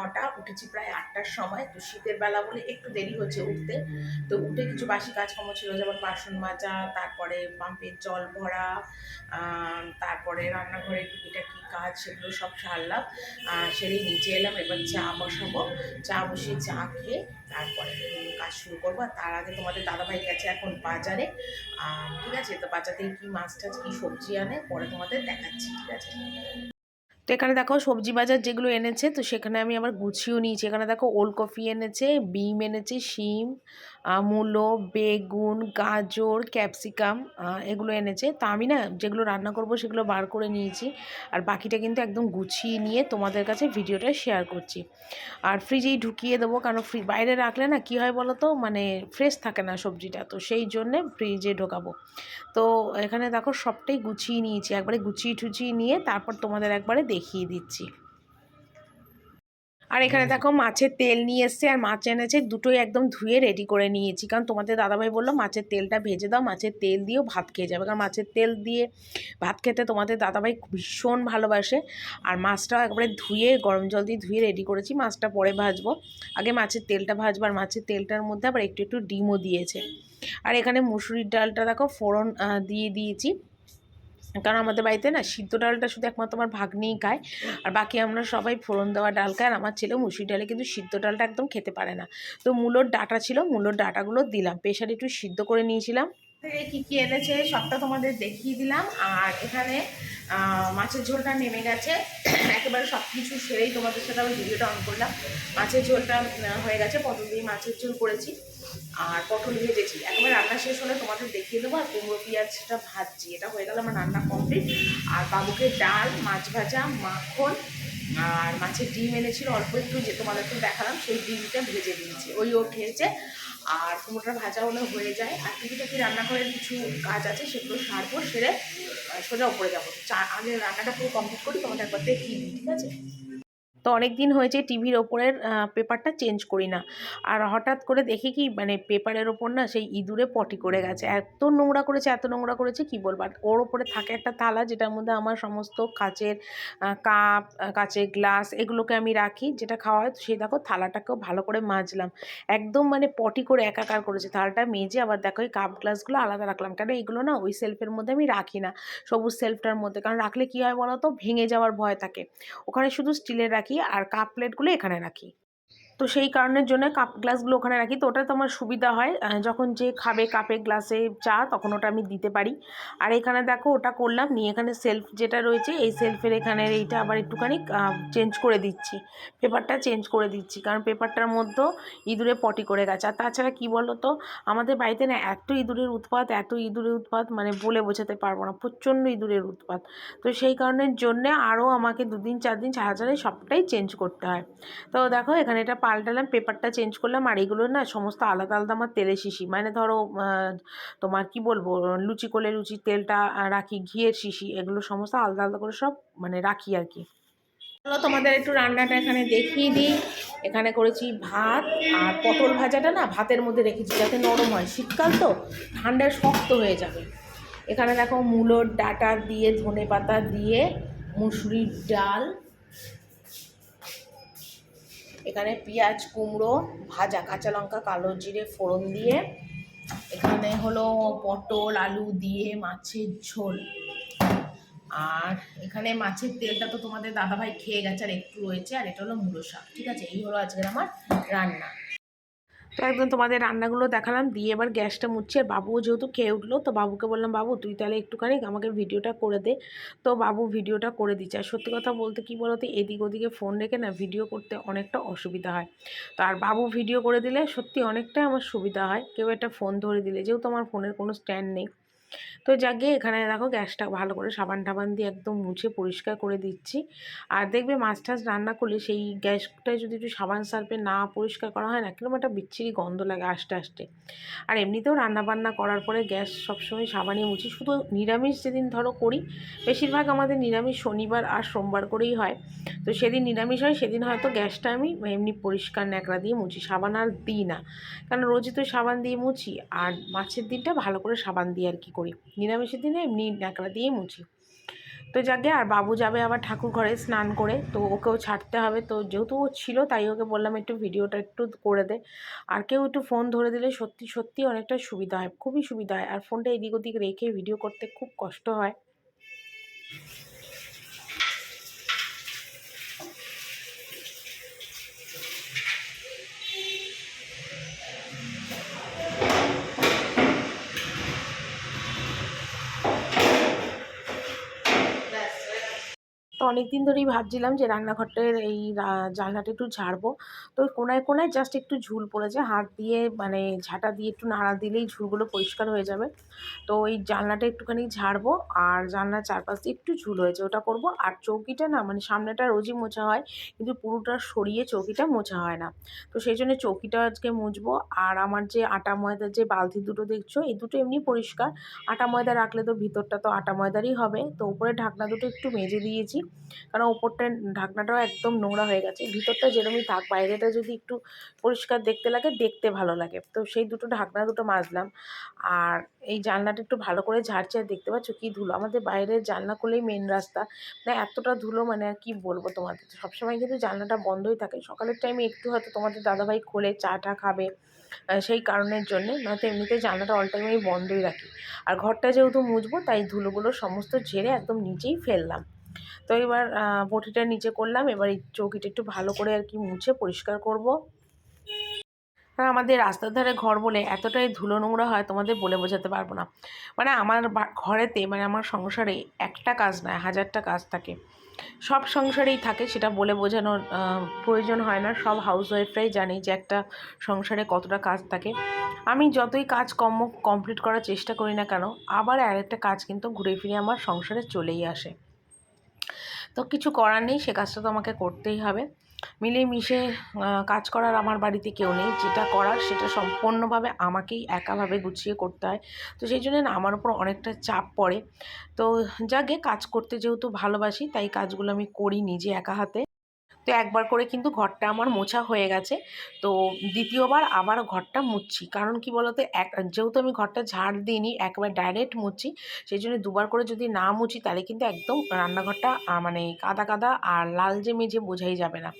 9টা, উঠেছি প্রায় 8টার সময়। তো শীতের বেলা বলে একটু দেরি হচ্ছে উঠতে। তো উঠে কিছু বাসি কাজকর্ম ছিল, যেমন বাসন মাজা, তারপরে পাম্পের জল ভরা, তারপরে রান্নাঘরের টুকিটাকি কাজ সেগুলো সব সারলাম। সেরেই নিচে এলাম, এবার চা বসাবো। চা বসিয়ে চা খেয়ে তারপরে কাজ শুরু করবো। আর তার আগে তোমাদের দাদাভাই গেছে এখন বাজারে, ঠিক আছে? তো বাজার থেকে কী মাছ টাছ কী সবজি আনে পরে তোমাদের দেখাচ্ছি, ঠিক আছে? তো এখানে দেখো সবজি বাজার যেগুলো এনেছে, তো সেখানে আমি আবার গুছিয়েও নিয়েছি। এখানে দেখো ওলকপি এনেছে, বিম এনেছে, শিম, মূলো, বেগুন, গাজর, ক্যাপসিকাম, এগুলো এনেছে। তো আমি না যেগুলো রান্না করব সেগুলো বার করে নিয়েছি, আর বাকিটা কিন্তু একদম গুছিয়ে নিয়ে তোমাদের কাছে ভিডিওটা শেয়ার করছি। আর ফ্রিজেই ঢুকিয়ে দেবো, কারণ বাইরে রাখলে না কী হয় বলো তো, মানে ফ্রেশ থাকে না সবজিটা, তো সেই জন্যে ফ্রিজে ঢোকাবো। তো এখানে দেখো সবটাই গুছিয়ে নিয়েছি, একবারে গুছিয়ে টুচিয়ে নিয়ে তারপর তোমাদের একবারে দেখিয়ে দিচ্ছি। আর এখানে দেখো মাছের তেল নিয়ে এসছে, আর মাছ এনেছে দুটোই একদম ধুয়ে রেডি করে নিয়েছি, কারণ তোমাদের দাদাভাই বললো মাছের তেলটা ভেজে দাও, মাছের তেল দিয়েও ভাত খেয়ে যাবে, কারণ মাছের তেল দিয়ে ভাত খেতে তোমাদের দাদাভাই ভীষণ ভালোবাসে। আর মাছটাও একবারে ধুয়ে গরম জল দিয়ে ধুয়ে রেডি করেছি, মাছটা পরে ভাজবো। আগে মাছের তেলটা ভাজবো, আর মাছের তেলটার মধ্যে আবার একটু একটু ডিমও দিয়েছে। আর এখানে মুসুরির ডালটা দেখো ফোড়ন দিয়ে দিয়েছি, কারণ আমাদের বাড়িতে না সিদ্ধ ডালটা শুধু একমাত্র আমার ভাগ্নেই খায়, আর বাকি আমরা সবাই ফোড়ন দেওয়া ডাল খাই। আর আমার ছেলে মুসুরি ডালে কিন্তু সিদ্ধ ডালটা একদম খেতে পারে না। তো মূলোর ডাঁটা ছিল, মূলোর ডাঁটাগুলো দিলাম, প্রেশারে একটু সিদ্ধ করে নিয়েছিলাম। কী কী এনেছে সবটা তোমাদের দেখিয়ে দিলাম। আর এখানে মাছের ঝোলটা নেমে গেছে, একেবারে সব কিছু সেরেই তোমাদের সাথে আমি ভিডিওটা অন করলাম। মাছের ঝোলটা হয়ে গেছে, পটল দিয়ে মাছের ঝোল করেছি, আর পটল ভেজেছি। একেবারে রান্না শেষ হলে তোমাদের দেখিয়ে দেবো। আর কুমড়ো পেঁয়াজটা ভাজছি, এটা হয়ে গেল আমার রান্না কমপ্লিট। আর বাবুকে ডাল, মাছ ভাজা, মাখন আর মাছের ডিম এনেছিল অল্প একটু, যে তোমাদেরকে দেখালাম, সেই ডিমটা ভেজে দিয়েছি, ও খেয়েছে। আর কুমড়োটা ভাজা হলে হয়ে যায়। আর টুকিটাকি রান্নাঘরের কিছু কাজ আছে, সেগুলো সারবো, সেরে সোজা উপরে যাবো। আগে রান্নাটা পুরো কমপ্লিট করি, তোমাদের একবার দেখিয়ে দিই, ঠিক আছে? তো অনেক দিন হয়েছে টিভির ওপরের পেপারটা চেঞ্জ করি না। আর হঠাৎ করে দেখি কি, মানে পেপারের ওপর না সেই ইঁদুরে পটি করে গেছে, এত নোংরা করেছে, এত নোংরা করেছে কি বলবো। আর ওর ওপরে থাকে একটা থালা, যেটার মধ্যে আমার সমস্ত কাচের কাপ, কাচের গ্লাস এগুলোকে আমি রাখি, যেটা খাওয়া হয়। তো সেই দেখো থালাটাকেও ভালো করে মাজলাম, একদম মানে পটি করে একাকার করেছে। থালাটা মেজে আবার দেখো এই কাপ গ্লাসগুলো আলাদা রাখলাম, কেন এগুলো না ওই সেলফের মধ্যে আমি রাখি না, সবুজ সেলফটার মধ্যে, কারণ রাখলে কী হয় বলো তো, ভেঙে যাওয়ার ভয় থাকে। ওখানে শুধু স্টিলের রাখি, আর কাপ প্লেটগুলো এখানে রাখি। তো সেই কারণের জন্য কাপ গ্লাসগুলো ওখানে রাখি। তো ওটা তো আমার সুবিধা হয়, যখন যে খাবে কাপে গ্লাসে চা, তখন ওটা আমি দিতে পারি। আর এখানে দেখো ওটা করলাম নিয়ে, এখানে সেলফ যেটা রয়েছে, এই সেলফের এখানের এইটা আবার একটুখানি চেঞ্জ করে দিচ্ছি, পেপারটা চেঞ্জ করে দিচ্ছি, কারণ পেপারটার মধ্যেও ইঁদুরে পটি করে গেছে। আর তাছাড়া কী বলো তো, আমাদের বাড়িতে না এত ইঁদুরের উৎপাত, এত ইঁদুরের উৎপাত, মানে বলে বোঝাতে পারবো না, প্রচণ্ড ইঁদুরের উৎপাত। তো সেই কারণের জন্যে আরও আমাকে 2 দিন 4 দিন ছাড়া ছাড়াই সবটাই চেঞ্জ করতে হয়। তো দেখো এখানে এটা পাল্টালাম, পেপারটা চেঞ্জ করলাম। আর এগুলো না সমস্ত আলাদা আলাদা আমার তেলের শিশি, মানে ধরো তোমার কি বলবো, লুচি করলে লুচির তেলটা রাখি, ঘিয়ের শিশি, এগুলো সমস্ত আলাদা আলাদা করে সব মানে রাখি আর কি। চলো তোমাদের একটু রান্নাটা এখানে দেখিয়ে দিই। এখানে করেছি ভাত, আর পটল ভাজাটা না ভাতের মধ্যে রেখেছি যাতে নরম হয়, শীতকাল তো ঠান্ডায় শক্ত হয়ে যাবে। এখানে দেখো মূলোর ডাঁটা দিয়ে, ধনে পাতা দিয়ে মুসুরির ডাল, এখানে পেঁয়াজ কুমড়ো ভাজা, কাঁচা লঙ্কা কালো জিরে ফোড়ন দিয়ে, এখানে হলো পটল আলু দিয়ে মাছের ঝোল। আর এখানে মাছের তেলটা তো তোমাদের দাদাভাই খেয়ে গেছে, আর একটু রয়েছে। আর এটা হলো মূলো শাক, ঠিক আছে? এই হলো আজকের আমার রান্না। তো একদম তোমাদের রান্নাগুলো দেখালাম, দিয়ে এবার গ্যাসটা মুছছি। আর বাবুও যেহেতু খেয়ে উঠলো, তো বাবুকে বললাম, বাবু তুই তাহলে একটুখানি আমাকে ভিডিওটা করে দে। তো বাবু ভিডিওটা করে দিচ্ছে। আর সত্যি কথা বলতে কী বলতো, এদিক ওদিকে ফোন রেখে না ভিডিও করতে অনেকটা অসুবিধা হয়। তো আর বাবু ভিডিও করে দিলে সত্যি অনেকটাই আমার সুবিধা হয়, কেউ একটা ফোন ধরে দিলে, যেহেতু আমার ফোনের কোনো স্ট্যান্ড নেই। তো যাকে এখানে দেখো গ্যাসটা ভালো করে সাবান টাবান দিয়ে একদম মুছে পরিষ্কার করে দিচ্ছি। আর দেখবে মাছ টাছ রান্না করলে সেই গ্যাসটায় যদি একটু সাবান সার্ফে না পরিষ্কার করা হয় না, কিরকম একটা বিচ্ছিরি গন্ধ লাগে আস্তে আস্তে। আর এমনিতেও রান্নাবান্না করার পরে গ্যাস সবসময় সাবানই মুছি, শুধু নিরামিষ যেদিন ধরো করি, বেশিরভাগ আমাদের নিরামিষ শনিবার আর সোমবার করেই হয়। তো সেদিন নিরামিষ হয়, সেদিন হয়তো গ্যাসটা আমি এমনি পরিষ্কার ন্যাকড়া দিয়ে মুছি, সাবান আর দিই না, কারণ রোজই তো সাবান দিয়ে মুছি। আর মাছের দিনটা ভালো করে সাবান দিয়ে আর কি করি, নিরামিষের দিনে এমনি ন্যাকড়া দিয়েই মুছি। তো যাকে, আর বাবু যাবে আবার ঠাকুর ঘরে স্নান করে, তো ওকেও ছাড়তে হবে। তো যেহেতু ও ছিল তাই ওকে বললাম একটু ভিডিওটা একটু করে দে। আর কেউ একটু ফোন ধরে দিলে সত্যি সত্যি অনেকটা সুবিধা হয়, খুবই সুবিধা হয়। আর ফোনটা এদিক ওদিক রেখে ভিডিও করতে খুব কষ্ট হয়। তো অনেকদিন ধরেই ভাবছিলাম যে রান্নাঘরটার এই জানলাটা একটু ঝাড়বো। তো ওই কোনায় কোনায় জাস্ট একটু ঝুল পড়েছে, হাত দিয়ে মানে ঝাঁটা দিয়ে একটু নাড়া দিলেই ঝুলগুলো পরিষ্কার হয়ে যাবে। তো ওই জানলাটা একটুখানি ঝাড়বো, আর জানলার চারপাশ দিয়ে একটু ঝুল হয়েছে, ওটা করব। আর চৌকিটা না, মানে সামনেটা রোজই মোছা হয়, কিন্তু পুরোটা সরিয়ে চৌকিটা মোছা হয় না। তো সেই জন্য চৌকিটা আজকে মুছবো। আর আমার যে আটা ময়দার যে বালতি দুটো দেখছো, এই দুটো এমনি পরিষ্কার। আটা ময়দা রাখলে তো ভিতরটা তো আটা ময়দারই হবে। তো উপরে ঢাকনা দুটো একটু মেজে দিয়েছি, কারণ ওপরটার ঢাকনাটাও একদম নোংরা হয়ে গেছে। ভিতরটা যেরকমই থাক, বাইরেটা যদি একটু পরিষ্কার দেখতে লাগে, দেখতে ভালো লাগে। তো সেই দুটো ঢাকনা দুটো মাজলাম। আর এই জানলাটা একটু ভালো করে ঝাড়ছে। আর দেখতে পাচ্ছ কী ধুলো, আমাদের বাইরের জানলা খুলেই মেন রাস্তা, মানে এতটা ধুলো, মানে আর কি বলবো তোমাদের। সবসময় কিন্তু জানলাটা বন্ধই থাকে, সকালের টাইমে একটু হয়তো তোমাদের দাদাভাই খোলে চা টা খাবে, সেই কারণের জন্যে, নয়তো এমনিতে জানলাটা অল টাইম আমি বন্ধই রাখি। আর ঘরটা যেহেতু মুছবো, তাই ধুলোগুলো সমস্ত ঝেড়ে একদম নিচেই ফেললাম। তো এবার বটিটা নিচে করলাম, এবার এই চৌকিটা একটু ভালো করে আর কি মুছে পরিষ্কার করব। আর আমাদের রাস্তার ধারে ঘর বলে এতটাই ধুলো নোংরা হয়, তোমাদের বলে বোঝাতে পারবো না। মানে আমার ঘরেতে, মানে আমার সংসারে একটা কাজ নয়, হাজারটা কাজ থাকে। সব সংসারেই থাকে, সেটা বলে বোঝানোর প্রয়োজন হয় না। সব হাউসওয়াইফরাই জানে যে একটা সংসারে কতটা কাজ থাকে। আমি যতই কাজ কমপ্লিট করার চেষ্টা করি না কেন, আবার আরেকটা কাজ কিন্তু ঘুরে ফিরে আমার সংসারে চলেই আসে। তো কিছু করার নেই, সে কাজটা তো আমাকে করতেই হবে। মিলেমিশে কাজ করার আমার বাড়িতে কেউ নেই, যেটা করার সেটা সম্পূর্ণভাবে আমাকেই একাভাবে গুছিয়ে করতে হয়। তো সেই জন্য না আমার উপর অনেকটা চাপ পড়ে। তো যাকে, কাজ করতে যেহেতু ভালোবাসি, তাই কাজগুলো আমি করি নিজে একা হাতে। তো একবার করে কিন্তু ঘরটা আমার মোছা হয়ে গেছে। তো দ্বিতীয়বার আবার ঘরটা মুছছি, কারণ কি বলতো, যেহেতু আমি ঘরটা ঝাড় দিইনি, একবার ডাইরেক্ট মুছছি। সেই জন্য দুবার করে যদি না মুছি, তাহলে কিন্তু একদম রান্নাঘরটা মানে কাদা কাদা আর লালচে মেঝে বোঝাই যাবে না।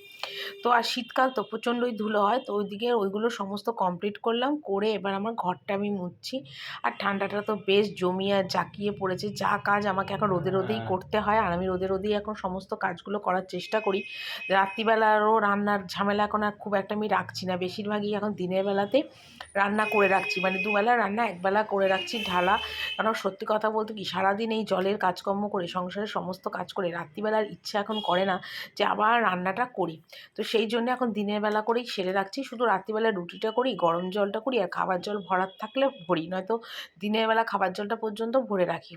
তো আর শীতকাল তো প্রচণ্ডই ধুলো হয়, তো ওইদিকে ওইগুলো সমস্ত কমপ্লিট করলাম, করে এবার আমার ঘরটা আমি মুছছি। আর ঠান্ডাটা তো বেশ জমিয়ে জাঁকিয়ে পড়েছে, যা কাজ আমাকে এখন রোদে রোদেই করতে হয়, আর আমি রোদে রোদেই এখন সমস্ত কাজগুলো করার চেষ্টা করি। রাত্রিবেলারও রান্নার ঝামেলা এখন আর খুব একটা আমি রাখছি না, বেশিরভাগই এখন দিনের বেলাতে রান্না করে রাখছি, মানে দুবেলা রান্না একবেলা করে রাখছি ঢালা। কারণ সত্যি কথা বলতে কি, সারাদিন এই জলের কাজকর্ম করে, সংসারের সমস্ত কাজ করে, রাত্রিবেলার ইচ্ছা এখন করে না যে আবার রান্নাটা করি। তো সেই জন্য এখন দিনের বেলা করেই সেরে রাখছি, শুধু রাত্রিবেলা রুটিটা করি, গরম জলটা করি, আর খাবার জল ভরার থাকলে ভরি, নয়তো দিনের বেলা খাবার জলটা পর্যন্ত ভরে রাখি।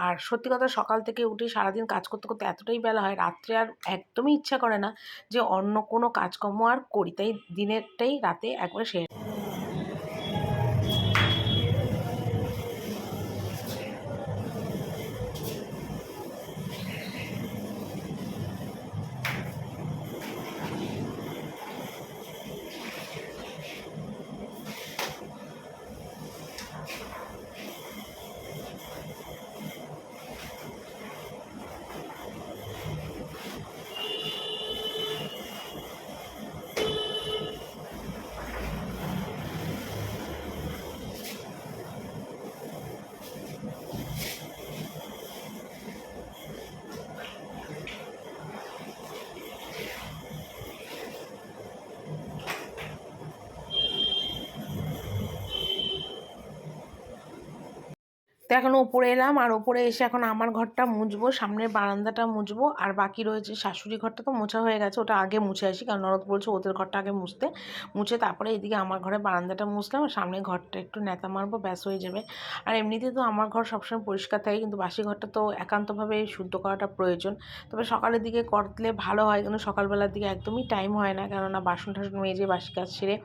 আর সত্যি কথা, সকাল থেকে উঠে সারাদিন কাজ করতে করতে এতটাই বেলা হয়, রাত্রে আর একদমই ইচ্ছা করে না যে অন্য কোনো কাজকর্ম আর করি, তাই দিনেরটাই রাতে একবারে সেরে। তো এখন ওপরে এলাম, আর ওপরে এসে এখন আমার ঘরটা মুছবো, সামনের বারান্দাটা মুছবো। আর বাকি রয়েছে শাশুড়ি ঘরটা, তো মোছা হয়ে গেছে, ওটা আগে মুছে আসি, কারণ ননদ বলছে ওদের ঘরটা আগে মুছতে। মুছে তারপরে এদিকে আমার ঘরে বারান্দাটা মুছলাম, আর সামনের ঘরটা একটু ন্যাতা মারবো, ব্যাস হয়ে যাবে। আর এমনিতে তো আমার ঘর সবসময় পরিষ্কার থাকে, কিন্তু বাসি ঘরটা তো একান্তভাবে শুদ্ধ করাটা প্রয়োজন। তবে সকালের দিকে করলে ভালো হয়, কিন্তু সকালবেলার দিকে একদমই টাইম হয় না, কেননা বাসন টাসন মেজে বাসি কাজ সেরে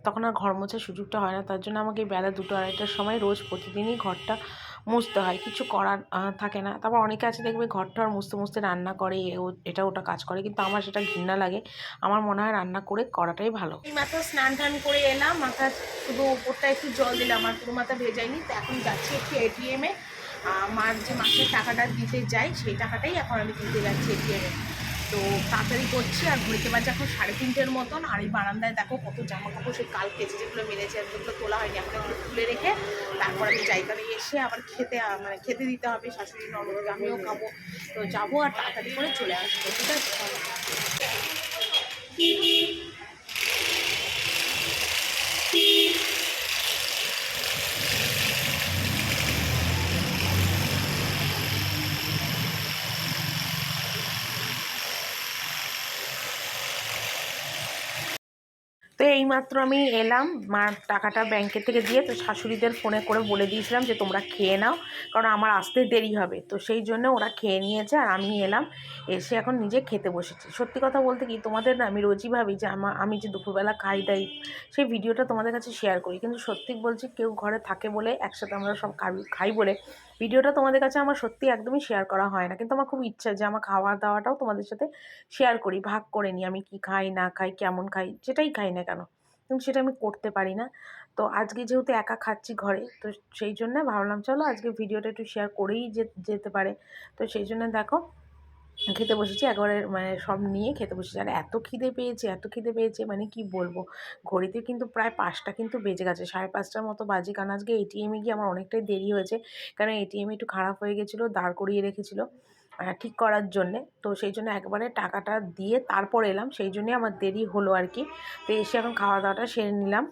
তখন আর ঘর মোছার সুযোগটা হয় না। তার জন্য আমাকে বেলা 2টো 2:30টার সময় রোজ প্রতিদিনই ঘরটা মুছতে হয়, কিছু করার থাকে না। তারপর অনেকে আছে দেখবে ঘরটা মুছতে মুছতে রান্না করে, এটা ওটা কাজ করে, কিন্তু আমার সেটা ঘৃণা লাগে। আমার মনে হয় রান্না করে করাটাই ভালো। এই মাত্র স্নান টান করে এলাম, মাথা শুধু উপরটা একটু জল দিলাম, আর পুরো মাথা ভেজাইনি। তো এখন যাচ্ছি একটু এটিএমে, মার যে মাসের টাকাটা দিতে যাই সেই টাকাটাই এখন আমি দিতে যাচ্ছি এটিএমে। তো তাড়াতাড়ি করছি, আর ঘুরতে বাজে এখন 3:30 মতন। আর এই বারান্দায় দেখো কত জামা কাপড় সে কাল কেচে যেগুলো মেরেছে যেগুলো তোলা হয়নি এখন এগুলো তুলে রেখে তারপর আমি জায়গায় এসে আবার খেতে দিতে হবে শাশুড়ি ননদকে, আমিও খাবো। তো যাবো আর তাড়াতাড়ি করে চলে আসবো, ঠিক আছে। তো এইমাত্র আমি এলাম, মার টাকাটা ব্যাংকের থেকে দিয়ে, তো শাশুড়িদের ফোনে করে বলে দিয়েছিলাম যে তোমরা খেয়ে নাও, কারণ আমার আসতে দেরি হবে। তো সেই জন্য ওরা খেয়ে নিয়েছে, আর আমি এলাম, এসে এখন নিজে খেতে বসেছি। সত্যি কথা বলতে কি, তোমাদের না আমি রোজই ভাবি যে আমি যে দুপুরবেলা খাই দাই সেই ভিডিওটা তোমাদের কাছে শেয়ার করি, কিন্তু সত্যি বলছি কেউ ঘরে থাকে বলে, একসাথে আমরা সব খাই বলে ভিডিওটা তোমাদের কাছে আমার সত্যি একদমই শেয়ার করা হয় না। কিন্তু আমার খুব ইচ্ছা যে আমার খাওয়া দাওয়াটাও তোমাদের সাথে শেয়ার করি, ভাগ করে নিই, আমি কি খাই না খাই, কেমন খাই, যেটাই খাই না কেন, কিন্তু সেটা আমি করতে পারি না। তো আজকে যেহেতু একা খাচ্ছি ঘরে, তো সেই জন্য ভাবলাম চলো আজকে ভিডিওটা একটু শেয়ার করেই যেতে পারে। তো সেই জন্য দেখো খেতে বসেছি, একবারে মানে সব নিয়ে খেতে বসেছি। আর এত খিদে পেয়েছে মানে কি বলবো। ঘড়িতে কিন্তু প্রায় 5টা কিন্তু বেজে গেছে, 5:30টার মতো বাজে, কারণ আজকে এটিএমে গিয়ে আমার অনেকটাই দেরি হয়েছে, কারণ এটিএম একটু খারাপ হয়ে গেছিলো, দাঁড় করিয়ে রেখেছিলো ঠিক করার জন্যে। তো সেই জন্য একবারে টাকাটা দিয়ে তারপর এলাম, সেই জন্যে আমার দেরি হলো আর কি। তো এসে এখন খাওয়া দাওয়াটা সেরে নিলাম।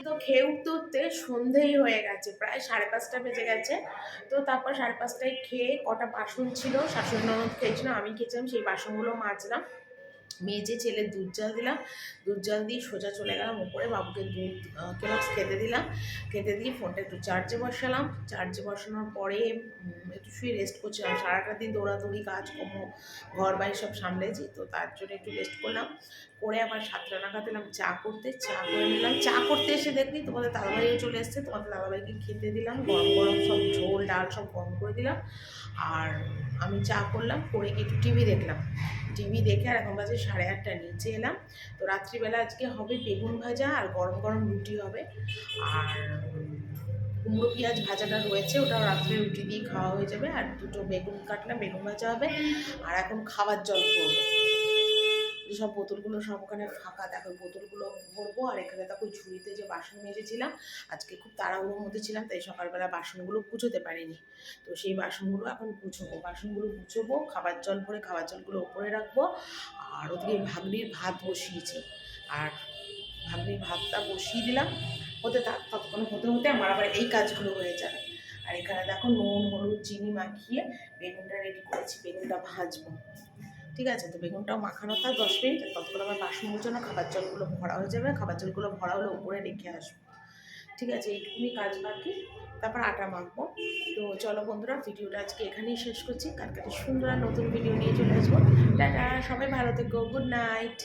তো খেয়ে উঠতে সন্ধেই হয়ে গেছে, প্রায় 5:30টা বেজে গেছে। তো তারপর 5:30টায় খেয়ে কটা বাসন ছিল, শাশুড়ি ননদ খেয়েছিল, আমি খেয়েছিলাম, সেই বাসনগুলো মাজলাম, মেজে ছেলে দুধ জাল দিলাম, দুধ জাল দিয়ে সোজা চলে গেলাম উপরে, বাবুকে দুধ কেলক্স খেতে দিলাম, খেতে দিয়ে ফোনটা একটু চার্জে বসালাম, চার্জে বসানোর পরে একটু শুয়ে রেস্ট করছিলাম। সারাটা দিন দৌড়াদৌড়ি কাজকর্ম ঘর বাড়ি সব সামলেছি, তো তার জন্য একটু রেস্ট করলাম, করে আবার 7টা নাগাদ এলাম চা করতে, চা করে নিলাম। চা করতে এসে দেখলি তোমাদের দাদাভাইও চলে এসছে, তোমাদের দাদাভাইকে খেতে দিলাম, গরম গরম সব ঝোল ডাল সব গরম করে দিলাম, আর আমি চা করলাম, করে একটু টিভি দেখলাম। টিভি দেখে আর এখন বাজে 8:30, নিচে এলাম। তো রাত্রিবেলা আজকে হবে বেগুন ভাজা আর গরম গরম রুটি হবে, আর কুমড়ো পেঁয়াজ ভাজাটা রয়েছে, ওটাও রাত্রে রুটি দিয়ে খাওয়া হয়ে যাবে, আর দুটো বেগুন কাটলাম, বেগুন ভাজা হবে। আর এখন খাবার জল করবো, সব বোতলগুলো সব ওখানে ফাঁকা, দেখো বোতলগুলো ভরবো। আর এখানে দেখো ঝুড়িতে যে বাসন মেজেছিলাম, আজকে খুব তাড়াহুড়োর মধ্যে ছিলাম, তাই সকালবেলা বাসনগুলো গুছোতে পারিনি। তো সেই বাসনগুলো এখন গুছোবো, খাবার জল ভরে খাবার জলগুলো ওপরে রাখবো। আর ওদিকে ভাগ্নির ভাত বসিয়েছি, আর ভাগ্নির ভাতটা বসিয়ে দিলাম, ততক্ষণ হতে হতে আমার আবার এই কাজগুলো হয়ে যাবে। আর এখানে দেখো নুন হলুদ চিনি মাখিয়ে বেগুনটা রেডি করেছি, বেগুনটা ভাজবো, ঠিক আছে। তো বেগুনটাও মাখানো থাক 10 মিনিট, ততক্ষণ আমার বাসন গোছানো খাবার জলগুলো ভরা হয়ে যাবে, খাবার জলগুলো ভরা হলে উপরে রেখে আসবো, ঠিক আছে। এইটুকুনি কাজ বাকি, তারপর আটা মাখবো। তো চলো বন্ধুরা, ভিডিওটা আজকে এখানেই শেষ করছি, কালকে সুন্দর আর নতুন ভিডিও নিয়ে চলে আসবো। টাটা, সবাই ভালো থেকো, গুড নাইট।